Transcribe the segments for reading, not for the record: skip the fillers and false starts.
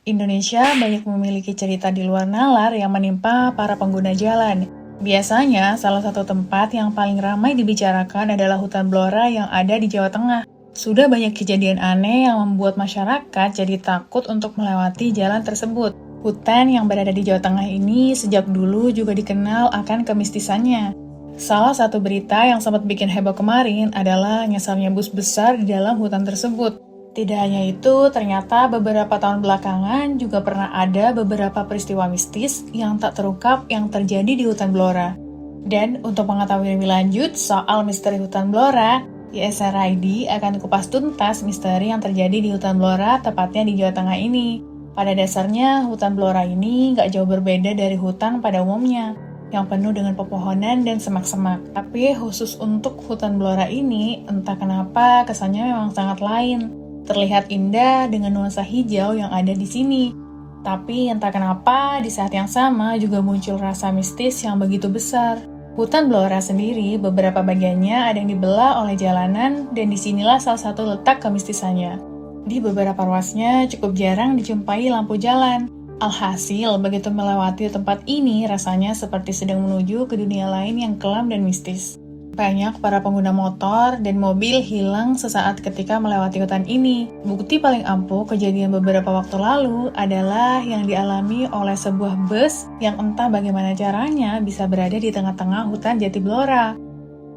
Indonesia banyak memiliki cerita di luar nalar yang menimpa para pengguna jalan. Biasanya, salah satu tempat yang paling ramai dibicarakan adalah hutan Blora yang ada di Jawa Tengah. Sudah banyak kejadian aneh yang membuat masyarakat jadi takut untuk melewati jalan tersebut. Hutan yang berada di Jawa Tengah ini sejak dulu juga dikenal akan kemistisannya. Salah satu berita yang sempat bikin heboh kemarin adalah nyasarnya bus besar di dalam hutan tersebut. Tidak hanya itu, ternyata beberapa tahun belakangan juga pernah ada beberapa peristiwa mistis yang tak terungkap yang terjadi di hutan Blora. Dan untuk mengetahui lebih lanjut soal misteri hutan Blora, ISR ID akan kupas tuntas misteri yang terjadi di hutan Blora, tepatnya di Jawa Tengah ini. Pada dasarnya, hutan Blora ini gak jauh berbeda dari hutan pada umumnya, yang penuh dengan pepohonan dan semak-semak. Tapi khusus untuk hutan Blora ini, entah kenapa kesannya memang sangat lain. Terlihat indah dengan nuansa hijau yang ada di sini. Tapi entah kenapa, di saat yang sama juga muncul rasa mistis yang begitu besar. Hutan Blora sendiri, beberapa bagiannya ada yang dibelah oleh jalanan, dan disinilah salah satu letak kemistisannya. Di beberapa ruasnya cukup jarang dijumpai lampu jalan. Alhasil, begitu melewati tempat ini, rasanya seperti sedang menuju ke dunia lain yang kelam dan mistis. Banyak para pengguna motor dan mobil hilang sesaat ketika melewati hutan ini. Bukti paling ampuh kejadian beberapa waktu lalu adalah yang dialami oleh sebuah bus yang entah bagaimana caranya bisa berada di tengah-tengah hutan Jati Blora.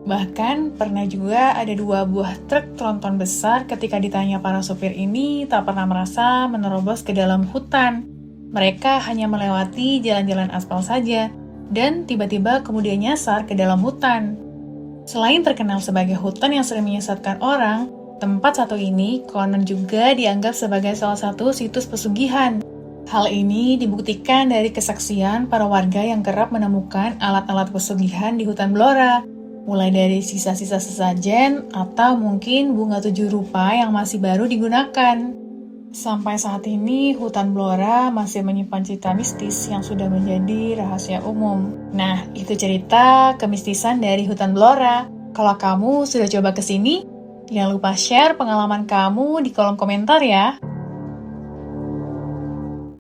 Bahkan pernah juga ada 2 buah truk tronton besar ketika ditanya para sopir ini tak pernah merasa menerobos ke dalam hutan. Mereka hanya melewati jalan-jalan aspal saja dan tiba-tiba kemudian nyasar ke dalam hutan. Selain terkenal sebagai hutan yang sering menyesatkan orang, tempat satu ini konon juga dianggap sebagai salah satu situs pesugihan. Hal ini dibuktikan dari kesaksian para warga yang kerap menemukan alat-alat pesugihan di hutan Blora, mulai dari sisa-sisa sesajen atau mungkin bunga 7 rupa yang masih baru digunakan. Sampai saat ini, hutan Blora masih menyimpan cerita mistis yang sudah menjadi rahasia umum. Nah, itu cerita kemistisan dari hutan Blora. Kalau kamu sudah coba ke sini, jangan lupa share pengalaman kamu di kolom komentar ya.